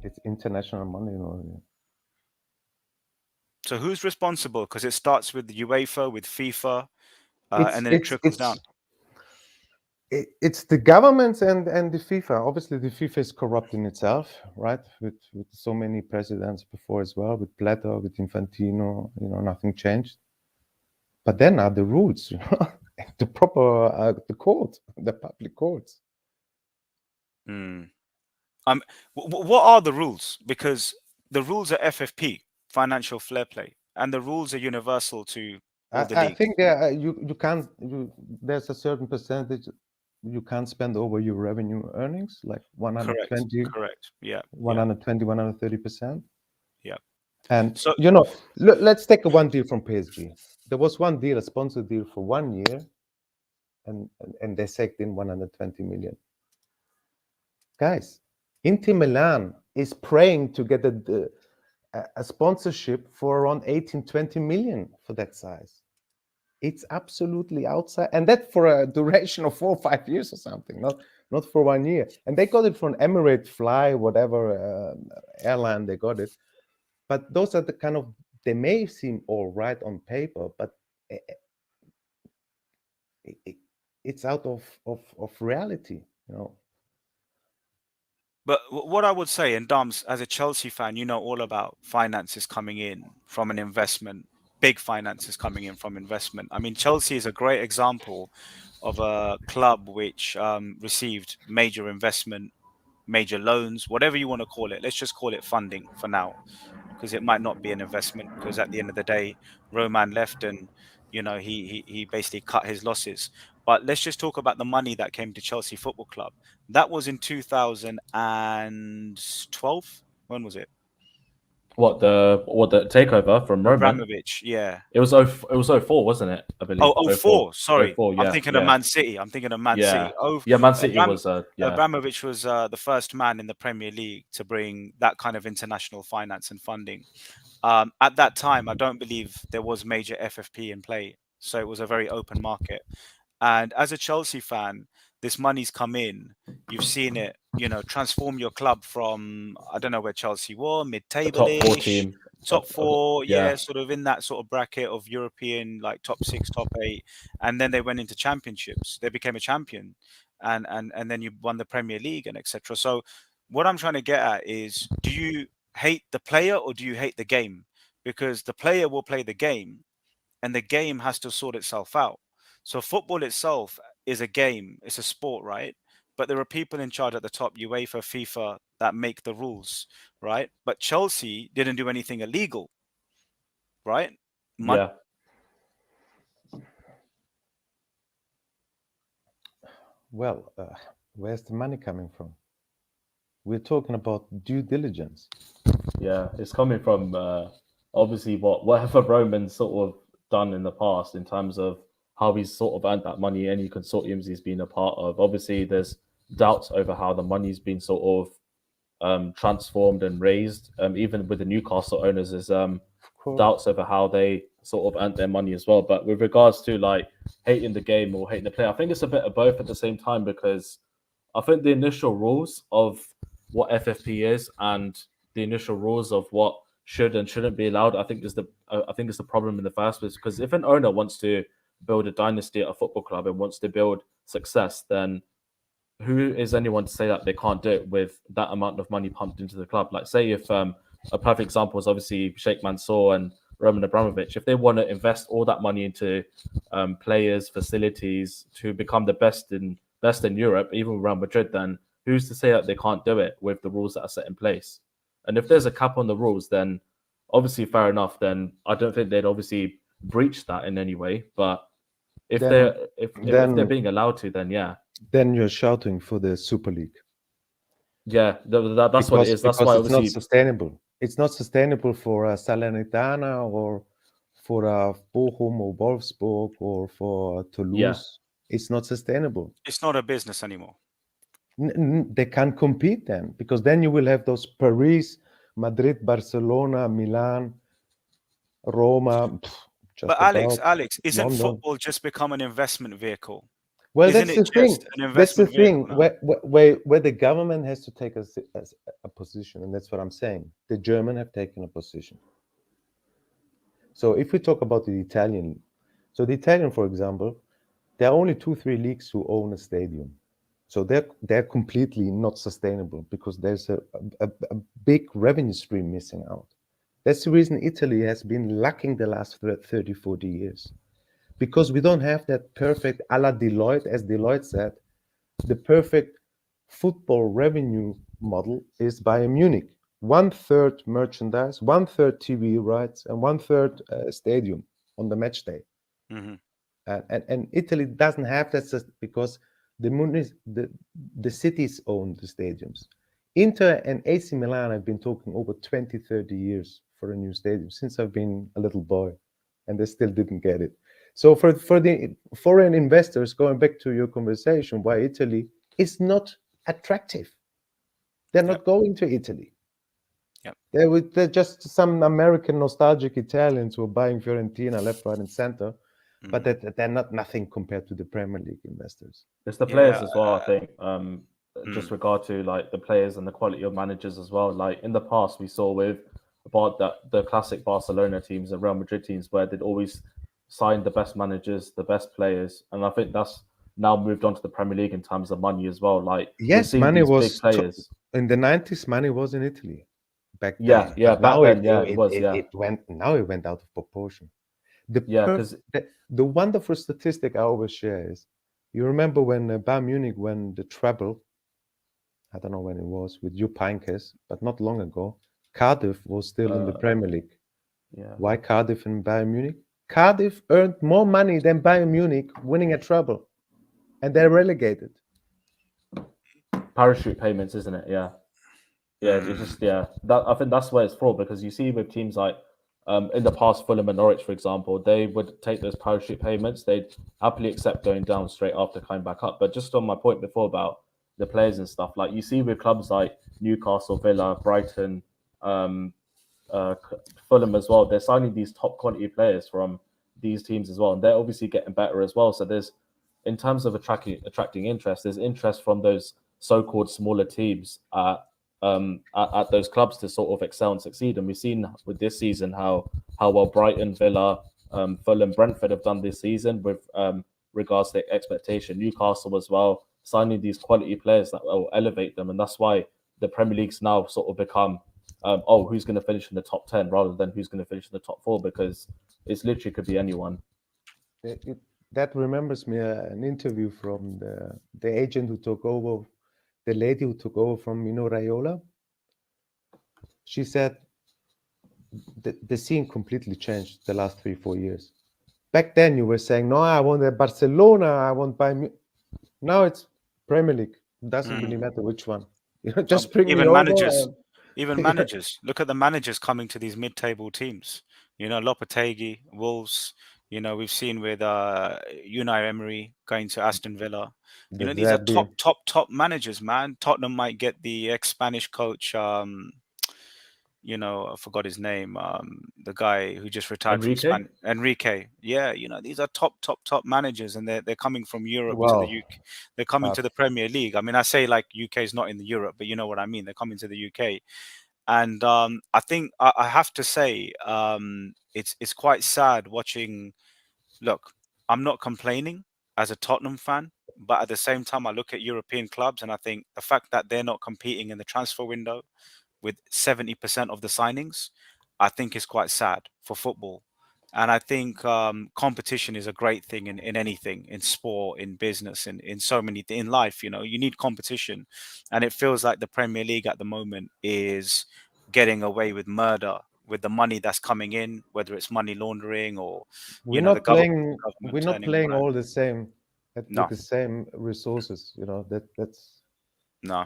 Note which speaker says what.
Speaker 1: It's international money, you know.
Speaker 2: So who's responsible? Because it starts with UEFA, with FIFA,
Speaker 1: It's
Speaker 2: and then it
Speaker 1: it's
Speaker 2: trickles down.
Speaker 1: it's it's the governments and the FIFA. Obviously, the FIFA is corrupt in itself, right? With so many presidents before as well, with Blatter, with Infantino, you know, nothing changed. But then are the rules, you know, the proper the court, the public courts.
Speaker 2: Hmm. What are the rules? Because the rules are FFP, financial fair play, and the rules are universal to all the
Speaker 1: I
Speaker 2: leagues.
Speaker 1: think you can't. There's a certain percentage you can't spend over your revenue earnings, like
Speaker 2: Correct.
Speaker 1: 120,
Speaker 2: Correct. Yeah. Yeah.
Speaker 1: 120, 130%.
Speaker 2: Yeah.
Speaker 1: And
Speaker 2: So
Speaker 1: you know, let's take a one deal from PSG. There was one deal, a sponsored deal for 1 year, and they sacked in 120 million. Guys, Inter Milan is praying to get a sponsorship for around 18, 20 million for that size. It's absolutely outside, and that for a duration of 4 or 5 years or something, not for 1 year. And they got it from Emirates Fly, whatever airline they got it. But those are the kind of, they may seem all right on paper, but i- i- it's out of reality, you know.
Speaker 2: but what I would say, and Dams, as a Chelsea fan, you know all about finances coming in from an investment, big finances coming in from investment. I mean, Chelsea is a great example of a club which received major investment, major loans, whatever you want to call it. Let's just call it funding for now, because it might not be an investment. Because at the end of the day, Roman left, and he basically cut his losses. But let's just talk about the money that came to Chelsea Football Club. That was in 2012. When was it?
Speaker 3: What the takeover from Roman?
Speaker 2: Abramovich. Yeah.
Speaker 3: It was 04, wasn't it? I
Speaker 2: Oh,
Speaker 3: believe
Speaker 2: oh
Speaker 3: 04.
Speaker 2: four. Sorry,
Speaker 3: 04,
Speaker 2: I'm
Speaker 3: yeah,
Speaker 2: thinking of
Speaker 3: yeah,
Speaker 2: Man City. I'm thinking of Man
Speaker 3: yeah,
Speaker 2: City. Oh,
Speaker 3: yeah. Man City
Speaker 2: Abram-
Speaker 3: was yeah,
Speaker 2: Abramovich was the first man in the Premier League to bring that kind of international finance and funding. At that time, I don't believe there was major FFP in play, so it was a very open market. And as a Chelsea fan, this money's come in. You've seen it, transform your club from, I don't know where Chelsea were,
Speaker 3: a top four
Speaker 2: mid-table-ish,
Speaker 3: team.
Speaker 2: top four, yeah,
Speaker 3: Yeah,
Speaker 2: sort of in that sort of bracket of European, like top six, top eight, and then they went into championships. They became a champion, and then you won the Premier League and etc. So, what I'm trying to get at is, do you hate the player or do you hate the game? Because the player will play the game, and the game has to sort itself out. So football itself is a game, it's a sport, right? But there are people in charge at the top, UEFA, FIFA, that make the rules, right? But Chelsea didn't do anything illegal, right? Money.
Speaker 3: yeah,
Speaker 1: Well, where's the money coming from? We're talking about due diligence.
Speaker 3: yeah. It's coming from obviously whatever Roman's sort of done in the past in terms of how he's sort of earned that money, any consortiums he's been a part of. Obviously, there's doubts over how the money's been sort of transformed and raised. Even with the Newcastle owners, there's
Speaker 1: Of course.
Speaker 3: doubts over how they sort of earned their money as well. But with regards to like hating the game or hating the player, I think it's a bit of both at the same time because I think the initial rules of what FFP is and the initial rules of what should and shouldn't be allowed, I think is the problem in the first place. Because if an owner wants to build a dynasty at a football club and wants to build success, then who is anyone to say that they can't do it with that amount of money pumped into the club? Like, say if a perfect example is obviously Sheikh Mansour and Roman Abramovich, if they want to invest all that money into players, facilities to become the best in Europe, even Real Madrid, then who's to say that they can't do it with the rules that are set in place? And if there's a cap on the rules, then obviously fair enough. Then I don't think they'd obviously breach that in any way. But if
Speaker 1: Then,
Speaker 3: they're if they're
Speaker 1: then,
Speaker 3: being allowed to, then yeah,
Speaker 1: then you're shouting for the Super League
Speaker 3: yeah, that's what it
Speaker 1: because
Speaker 3: is. That's why
Speaker 1: it's not
Speaker 3: obviously,
Speaker 1: sustainable. It's not sustainable for Salernitana or for Bochum or Wolfsburg or for
Speaker 3: yeah,
Speaker 1: Toulouse. It's not sustainable.
Speaker 2: It's not a business anymore.
Speaker 1: They can't compete then because then you will have those Paris, Madrid, Barcelona, Milan, Roma,
Speaker 2: But
Speaker 1: just
Speaker 2: Alex,
Speaker 1: about
Speaker 2: Alex, isn't
Speaker 1: London.
Speaker 2: football just become an investment vehicle?
Speaker 1: Well,
Speaker 2: Isn't
Speaker 1: that's
Speaker 2: it
Speaker 1: the thing.
Speaker 2: just an
Speaker 1: That's the
Speaker 2: investment vehicle
Speaker 1: thing
Speaker 2: now?
Speaker 1: where the government has to take as a position, and that's what I'm saying. The German have taken a position. So if we talk about the Italian, so the Italian, for example, there are only 2-3 leagues who own a stadium. So they're completely not sustainable because there's a big revenue stream missing out. That's the reason Italy has been lacking the last 30, 40 years. Because we don't have that perfect a la Deloitte, as Deloitte said, the perfect football revenue model is Bayern Munich. 1/3 merchandise, 1/3 TV rights, and 1/3 stadium on the match day.
Speaker 2: Mhm.
Speaker 1: And Italy doesn't have that because the cities own the stadiums. Inter and AC Milan have been talking over 20, 30 years for a new stadium since I've been a little boy, and they still didn't get it. So for the foreign investors, going back to your conversation, why Italy is not attractive. They're not
Speaker 2: Yep.
Speaker 1: going to Italy.
Speaker 2: Yep.
Speaker 1: They're just some American nostalgic Italians who are buying Fiorentina left, right, and center, but
Speaker 2: Mhm.
Speaker 1: they're not nothing compared to the Premier League investors.
Speaker 3: It's the
Speaker 2: Yeah,
Speaker 3: players as well, I think. Just
Speaker 2: Mm.
Speaker 3: regard to like the players and the quality of managers as well. Like in the past, we saw with about the classic Barcelona teams and Real Madrid teams where they'd always sign the best managers, the best players, and I think that's now moved on to the Premier League in terms of money as well. Like we're
Speaker 1: Yes,
Speaker 3: seeing
Speaker 1: money
Speaker 3: these big
Speaker 1: was
Speaker 3: players.
Speaker 1: in the 90s. Money was in Italy back
Speaker 3: Yeah,
Speaker 1: then,
Speaker 3: yeah.
Speaker 1: but
Speaker 3: Back
Speaker 1: now
Speaker 3: then, yeah, it was. Yeah,
Speaker 1: it went out of proportion.
Speaker 3: yeah. Because
Speaker 1: The wonderful statistic I always share is, you remember when Bayern Munich won the treble? I don't know when it was with Jupp Heynckes, but not long ago. Cardiff was still in the Premier League.
Speaker 3: yeah,
Speaker 1: Why Cardiff and Bayern Munich? Cardiff earned more money than Bayern Munich winning a treble, and they're relegated.
Speaker 3: parachute payments, isn't it? Yeah. Yeah, it's just that I think that's where it's for, because you see with teams like in the past, Fulham and Norwich, for example, they would take those parachute payments. They'd happily accept going down straight after coming back up. But just on my point before about the players and stuff, like you see with clubs like Newcastle, Villa, Brighton, um, Fulham as well, they're signing these top quality players from these teams as well, and they're obviously getting better as well. So there's, in terms of attracting interest, there's interest from those so-called smaller teams at those clubs to sort of excel and succeed. And we've seen with this season how well Brighton, Villa, Fulham, Brentford have done this season with regards to expectation. Newcastle as well, signing these quality players that will elevate them, and that's why the Premier League's now sort of become who's going to finish in the top 10 rather than who's going to finish in the top 4, because it's literally could be anyone.
Speaker 1: That remembers me an interview from the agent who took over, the lady who took over from Mino Raiola. She said the scene completely changed the last 3-4 years. Back then you were saying, no, I want Barcelona, I want Bayern. Now it's Premier League. It doesn't really matter which one. Just bring me
Speaker 2: even
Speaker 1: over.
Speaker 2: managers, even
Speaker 1: Yeah.
Speaker 2: managers. Look at the managers coming to these mid-table teams. Lopetegui, Wolves. We've seen with Unai Emery going to Aston Villa. These are
Speaker 1: Exactly.
Speaker 2: top managers, man. Tottenham might get the ex-Spanish coach. I forgot his name. The guy who just retired from
Speaker 3: Enrique?
Speaker 2: Spain, Enrique. Yeah, these are top managers, and they're coming from Europe to the
Speaker 1: Wow.
Speaker 2: UK. They're coming to the Premier League. I mean, I say like UK is not in the Europe, but you know what I mean. They're coming to the UK, and I think I have to say it's quite sad watching. Look, I'm not complaining as a Tottenham fan, but at the same time, I look at European clubs and I think the fact that they're not competing in the transfer window with 70% of the signings, I think is quite sad for football. And I think competition is a great thing in anything, in sport, in business, in so many in life. You need competition, and it feels like the Premier League at the moment is getting away with murder with the money that's coming in, whether it's money laundering or
Speaker 1: We're
Speaker 2: the
Speaker 1: not
Speaker 2: government
Speaker 1: playing. We're not
Speaker 2: turning
Speaker 1: playing
Speaker 2: around.
Speaker 1: all the same with
Speaker 2: No,
Speaker 1: the same resources. That's
Speaker 2: no.